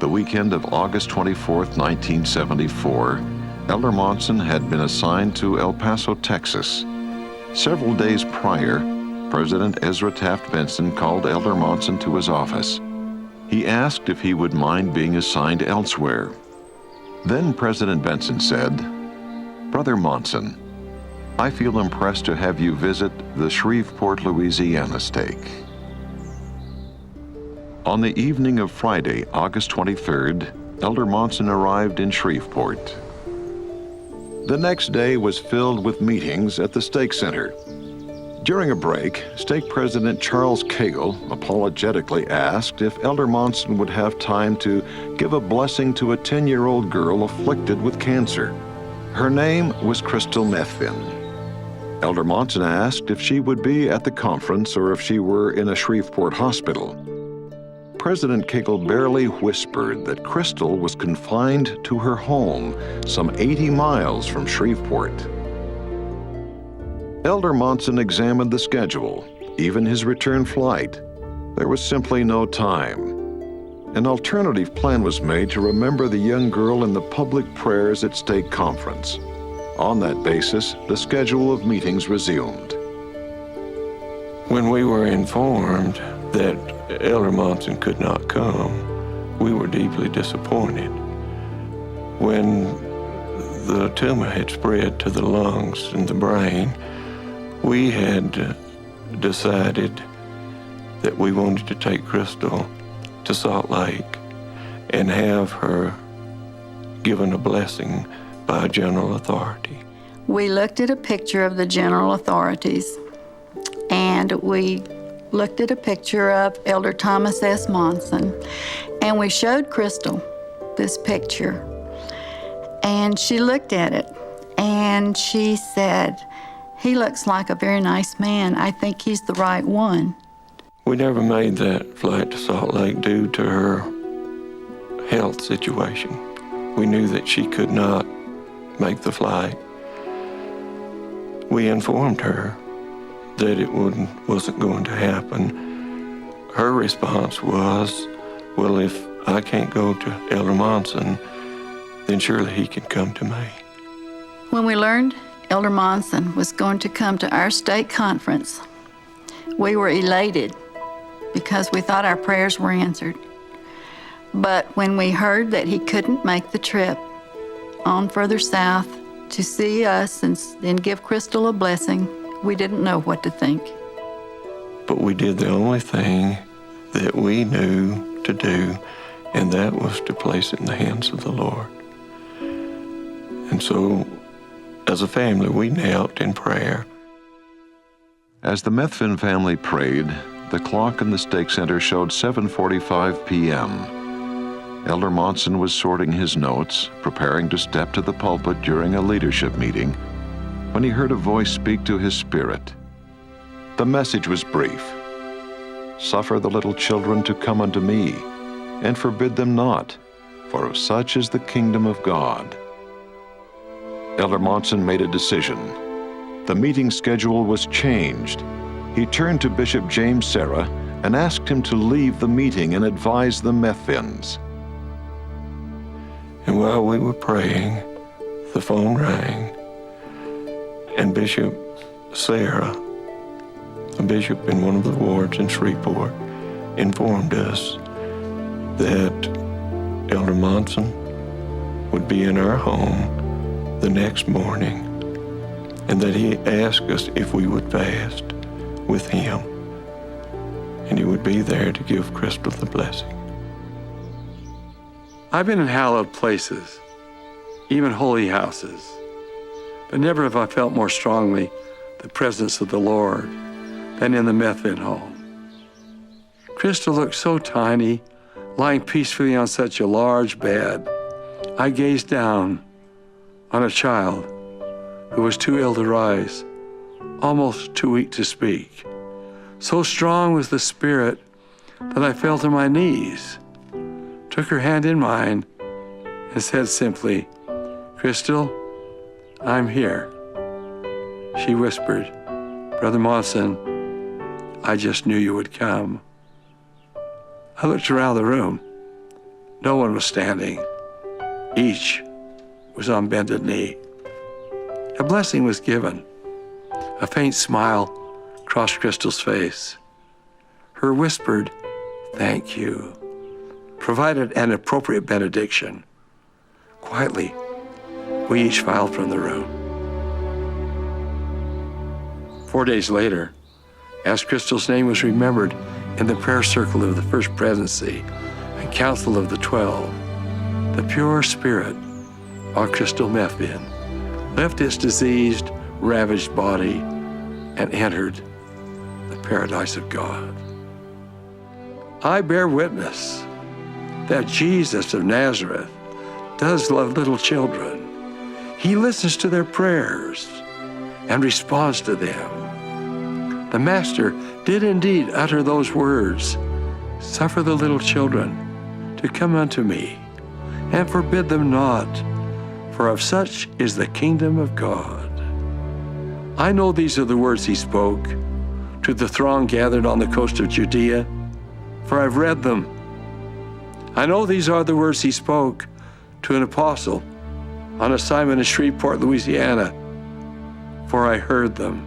The weekend of August 24, 1974, Elder Monson had been assigned to El Paso, Texas. Several days prior, President Ezra Taft Benson called Elder Monson to his office. He asked if he would mind being assigned elsewhere. Then President Benson said, "Brother Monson, I feel impressed to have you visit the Shreveport, Louisiana stake." On the evening of Friday, August 23rd, Elder Monson arrived in Shreveport. The next day was filled with meetings at the stake center. During a break, stake president Charles Cagle apologetically asked if Elder Monson would have time to give a blessing to a 10-year-old girl afflicted with cancer. Her name was Crystal Methvin. Elder Monson asked if she would be at the conference or if she were in a Shreveport hospital. President Cagle barely whispered that Crystal was confined to her home, some 80 miles from Shreveport. Elder Monson examined the schedule, even his return flight. There was simply no time. An alternative plan was made to remember the young girl in the public prayers at stake conference. On that basis, the schedule of meetings resumed. When we were informed that Elder Monson could not come, we were deeply disappointed. When the tumor had spread to the lungs and the brain, we had decided that we wanted to take Crystal to Salt Lake and have her given a blessing by a general authority. We looked at a picture of the general authorities, and we looked at a picture of Elder Thomas S. Monson, and we showed Crystal this picture. And she looked at it, and she said, "He looks like a very nice man. I think he's the right one." We never made that flight to Salt Lake due to her health situation. We knew that she could not make the flight. We informed her that it wasn't going to happen. Her response was, "Well, if I can't go to Elder Monson, then surely he can come to me." When we learned Elder Monson was going to come to our stake conference, we were elated because we thought our prayers were answered. But when we heard that he couldn't make the trip on further south to see us and give Crystal a blessing, we didn't know what to think. But we did the only thing that we knew to do, and that was to place it in the hands of the Lord. And so, as a family, we knelt in prayer. As the Methvin family prayed, the clock in the stake center showed 7:45 p.m. Elder Monson was sorting his notes, preparing to step to the pulpit during a leadership meeting, when he heard a voice speak to his spirit. The message was brief. "Suffer the little children to come unto me, and forbid them not, for of such is the kingdom of God." Elder Monson made a decision. The meeting schedule was changed. He turned to Bishop James Serra and asked him to leave the meeting and advise the Methvins. And while we were praying, the phone rang, and Bishop Serra, a bishop in one of the wards in Shreveport, informed us that Elder Monson would be in our home the next morning, and that he asked us if we would fast with him, and he would be there to give Crystal the blessing. I've been in hallowed places, even holy houses, but never have I felt more strongly the presence of the Lord than in the Methvin home. Crystal looked so tiny, lying peacefully on such a large bed. I gazed down on a child who was too ill to rise, almost too weak to speak. So strong was the spirit that I fell to my knees, took her hand in mine, and said simply, "Crystal, I'm here." She whispered, "Brother Monson, I just knew you would come." I looked around the room. No one was standing. Each was on bended knee. A blessing was given. A faint smile crossed Crystal's face. Her whispered, "Thank you," provided an appropriate benediction. Quietly, we each filed from the room. 4 days later, as Crystal's name was remembered in the prayer circle of the First Presidency and Council of the 12, the pure spirit of Crystal Methvin left its diseased, ravaged body and entered the paradise of God. I bear witness that Jesus of Nazareth does love little children. He listens to their prayers and responds to them. The Master did indeed utter those words, "Suffer the little children to come unto me, and forbid them not, for of such is the kingdom of God." I know these are the words he spoke to the throng gathered on the coast of Judea, for I've read them. I know these are the words he spoke to an apostle on assignment in Shreveport, Louisiana, for I heard them.